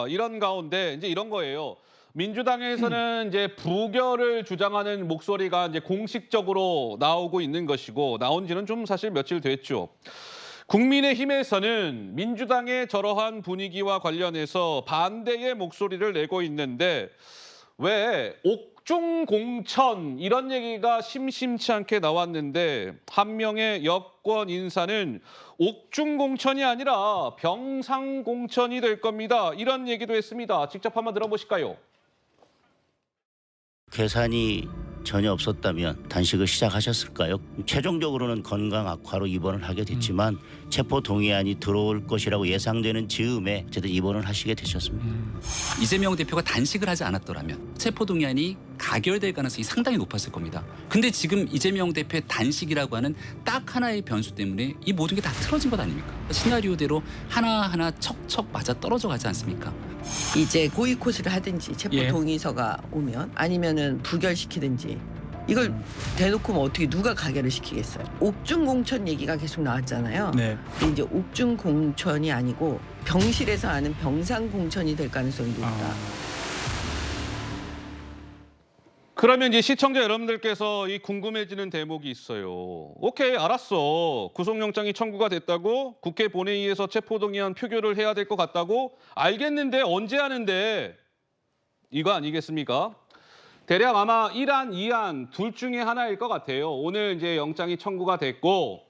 이런 가운데 이제 이런 거예요. 민주당에서는 이제 부결을 주장하는 목소리가 이제 공식적으로 나오고 있는 것이고 나온 지는 좀 사실 며칠 됐죠. 국민의힘에서는 민주당의 저러한 분위기와 관련해서 반대의 목소리를 내고 있는데 왜 옥중 공천 이런 얘기가 심심치 않게 나왔는데 한 명의 여권 인사는 옥중 공천이 아니라 병상 공천이 될 겁니다. 이런 얘기도 했습니다. 직접 한번 들어보실까요? 계산이 전혀 없었다면 단식을 시작하셨을까요? 최종적으로는 건강 악화로 입원을 하게 됐지만 체포 동의안이 들어올 것이라고 예상되는 즈음에 어쨌든 입원을 하시게 되셨습니다. 이재명 대표가 단식을 하지 않았더라면 체포동의안이 가결될 가능성이 상당히 높았을 겁니다. 근데 지금 이재명 대표의 단식이라고 하는 딱 하나의 변수 때문에 이 모든 게 다 틀어진 것 아닙니까? 시나리오대로 하나하나 척척 맞아 떨어져 가지 않습니까? 이제 보이콧을 하든지 체포 동의서가 오면 아니면은 부결시키든지 이걸 대놓고 뭐 어떻게 누가 가결을 시키겠어요? 옥중 공천 얘기가 계속 나왔잖아요. 네. 근데 이제 옥중 공천이 아니고 병실에서 하는 병상 공천이 될 가능성이 높다. 그러면 이제 시청자 여러분들께서 이 궁금해지는 대목이 있어요. 오케이, 알았어. 구속영장이 청구가 됐다고 국회 본회의에서 체포동의안 표결을 해야 될 것 같다고 알겠는데 언제 하는데 이거 아니겠습니까? 대략 아마 1안, 2안 둘 중에 하나일 것 같아요. 오늘 이제 영장이 청구가 됐고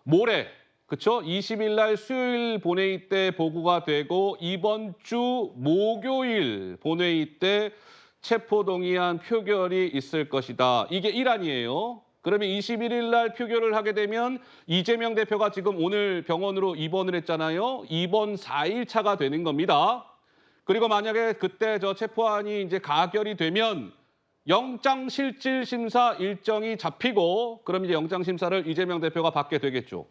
모레 그쵸? 20일 날 수요일 본회의 때 보고가 되고 이번 주 목요일 본회의 때 체포동의안 표결이 있을 것이다. 이게 1안이에요. 그러면 21일 날 표결을 하게 되면 이재명 대표가 지금 오늘 병원으로 입원을 했잖아요. 입원 4일차가 되는 겁니다. 그리고 만약에 그때 저 체포안이 이제 가결이 되면 영장실질심사 일정이 잡히고 그럼 이제 영장심사를 이재명 대표가 받게 되겠죠.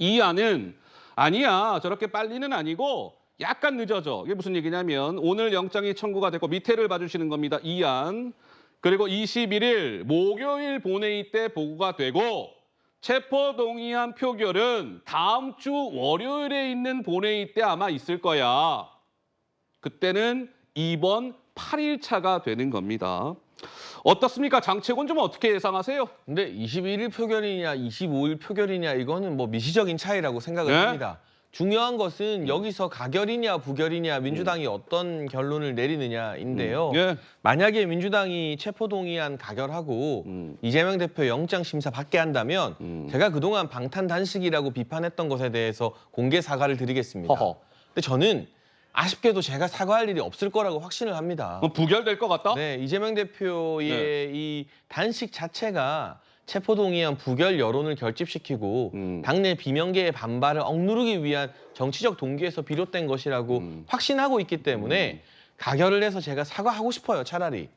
이 안은 아니야. 저렇게 빨리는 아니고 약간 늦어져. 이게 무슨 얘기냐면 오늘 영장이 청구가 됐고 밑에를 봐주시는 겁니다. 이 안. 그리고 21일 목요일 본회의 때 보고가 되고 체포동의안 표결은 다음 주 월요일에 있는 본회의 때 아마 있을 거야. 그때는 이번 8일차가 되는 겁니다. 어떻습니까? 장채곤 좀 어떻게 예상하세요? 근데 21일 표결이냐 25일 표결이냐 이거는 뭐 미시적인 차이라고 생각을 네? 합니다. 중요한 것은 여기서 가결이냐 부결이냐 민주당이 어떤 결론을 내리느냐인데요. 예. 만약에 민주당이 체포동의안 가결하고 이재명 대표 영장심사 받게 한다면 제가 그동안 방탄단식이라고 비판했던 것에 대해서 공개 사과를 드리겠습니다. 허허. 근데 저는 아쉽게도 제가 사과할 일이 없을 거라고 확신을 합니다. 부결될 것 같다? 네, 이재명 대표의 이 단식 자체가 체포동의안 부결 여론을 결집시키고 당내 비명계의 반발을 억누르기 위한 정치적 동기에서 비롯된 것이라고 확신하고 있기 때문에 가결을 해서 제가 사과하고 싶어요, 차라리.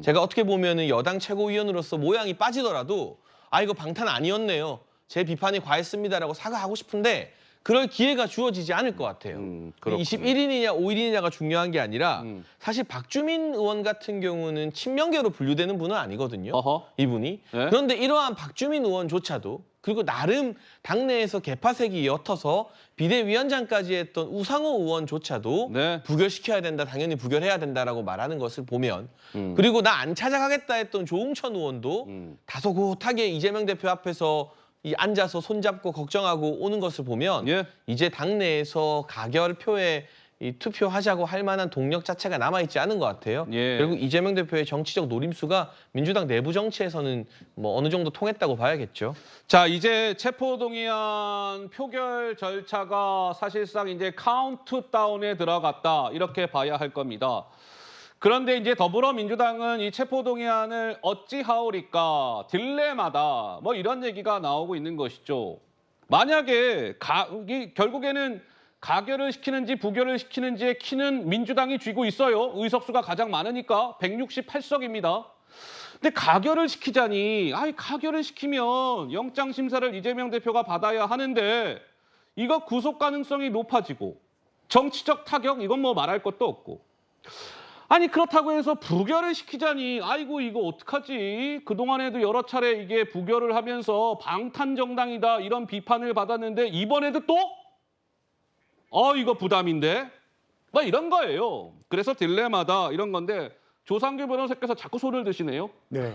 제가 어떻게 보면은 여당 최고위원으로서 모양이 빠지더라도 아 이거 방탄 아니었네요. 제 비판이 과했습니다라고 사과하고 싶은데 그럴 기회가 주어지지 않을 것 같아요. 21일이냐 5일이냐가 중요한 게 아니라 사실 박주민 의원 같은 경우는 친명계로 분류되는 분은 아니거든요. 어허. 이분이. 네? 그런데 이러한 박주민 의원조차도 그리고 나름 당내에서 개파색이 옅어서 비대위원장까지 했던 우상호 의원조차도 네. 부결시켜야 된다, 당연히 부결해야 된다라고 말하는 것을 보면 그리고 나 안 찾아가겠다 했던 조응천 의원도 다소곳하게 이재명 대표 앞에서 이 앉아서 손잡고 걱정하고 오는 것을 보면 예. 이제 당내에서 가결표에 이 투표하자고 할 만한 동력 자체가 남아있지 않은 것 같아요. 예. 결국 이재명 대표의 정치적 노림수가 민주당 내부 정치에서는 뭐 어느 정도 통했다고 봐야겠죠. 자, 이제 체포동의안 표결 절차가 사실상 이제 카운트다운에 들어갔다. 이렇게 봐야 할 겁니다. 그런데 이제 더불어민주당은 이 체포동의안을 어찌하오리까 딜레마다 뭐 이런 얘기가 나오고 있는 것이죠. 만약에 결국에는 가결을 시키는지 부결을 시키는지의 키는 민주당이 쥐고 있어요. 의석수가 가장 많으니까 168석입니다. 근데 가결을 시키자니 가결을 시키면 영장심사를 이재명 대표가 받아야 하는데 이거 구속 가능성이 높아지고 정치적 타격 이건 뭐 말할 것도 없고 아니 그렇다고 해서 부결을 시키자니 아이고 이거 어떡하지? 그동안에도 여러 차례 이게 부결을 하면서 방탄정당이다 이런 비판을 받았는데 이번에도 또? 이거 부담인데? 막 이런 거예요. 그래서 딜레마다 이런 건데 조상규 변호사께서 자꾸 손을 드시네요. 네.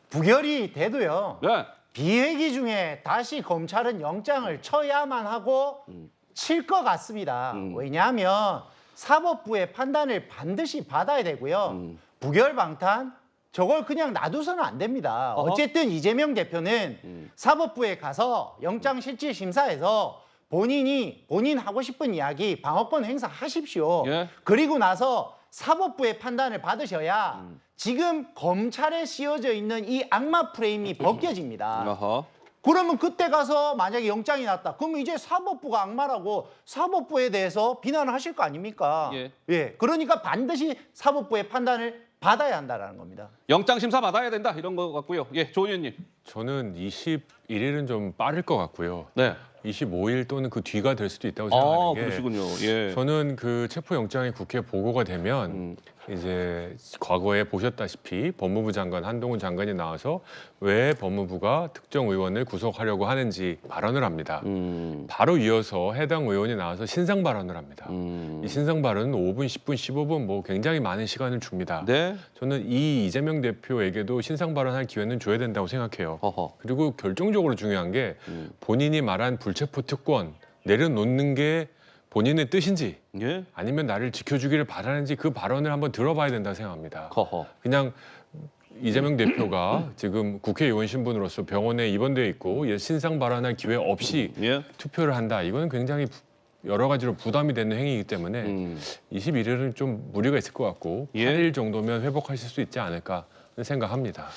부결이 돼도요. 네. 비회기 중에 다시 검찰은 영장을 쳐야만 하고 칠 것 같습니다. 왜냐하면 사법부의 판단을 반드시 받아야 되고요. 부결 방탄 저걸 그냥 놔두서는 안 됩니다. 어허. 어쨌든 이재명 대표는 사법부에 가서 영장실질심사에서 본인 하고 싶은 이야기 방어권 행사하십시오. 예. 그리고 나서 사법부의 판단을 받으셔야 지금 검찰에 씌워져 있는 이 악마 프레임이 벗겨집니다. 아하. 그러면 그때 가서 만약에 영장이 났다. 그러면 이제 사법부가 악마라고 사법부에 대해서 비난을 하실 거 아닙니까? 예. 그러니까 반드시 사법부의 판단을 받아야 한다는 겁니다. 영장 심사 받아야 된다 이런 거 같고요. 예, 조 의원님. 저는 21일은 좀 빠를 것 같고요. 네. 25일 또는 그 뒤가 될 수도 있다고 아, 생각하는 게 그러시군요. 예. 저는 그 체포영장이 국회에 보고가 되면 이제 과거에 보셨다시피 법무부 장관 한동훈 장관이 나와서 왜 법무부가 특정 의원을 구속하려고 하는지 발언을 합니다. 바로 이어서 해당 의원이 나와서 신상 발언을 합니다. 이 신상 발언은 5분, 10분, 15분 뭐 굉장히 많은 시간을 줍니다. 네. 저는 이 이재명 대표에게도 신상 발언할 기회는 줘야 된다고 생각해요. 허허. 그리고 결정적으로 중요한 게 본인이 말한 불체포 특권 내려놓는 게 본인의 뜻인지 예. 아니면 나를 지켜주기를 바라는지 그 발언을 한번 들어봐야 된다 생각합니다. 허허. 그냥 이재명 대표가 지금 국회의원 신분으로서 병원에 입원돼 있고 신상 발언할 기회 없이 예. 투표를 한다. 이거는 굉장히 여러 가지로 부담이 되는 행위이기 때문에 21일은 좀 무리가 있을 것 같고 예. 8일 정도면 회복하실 수 있지 않을까 생각합니다.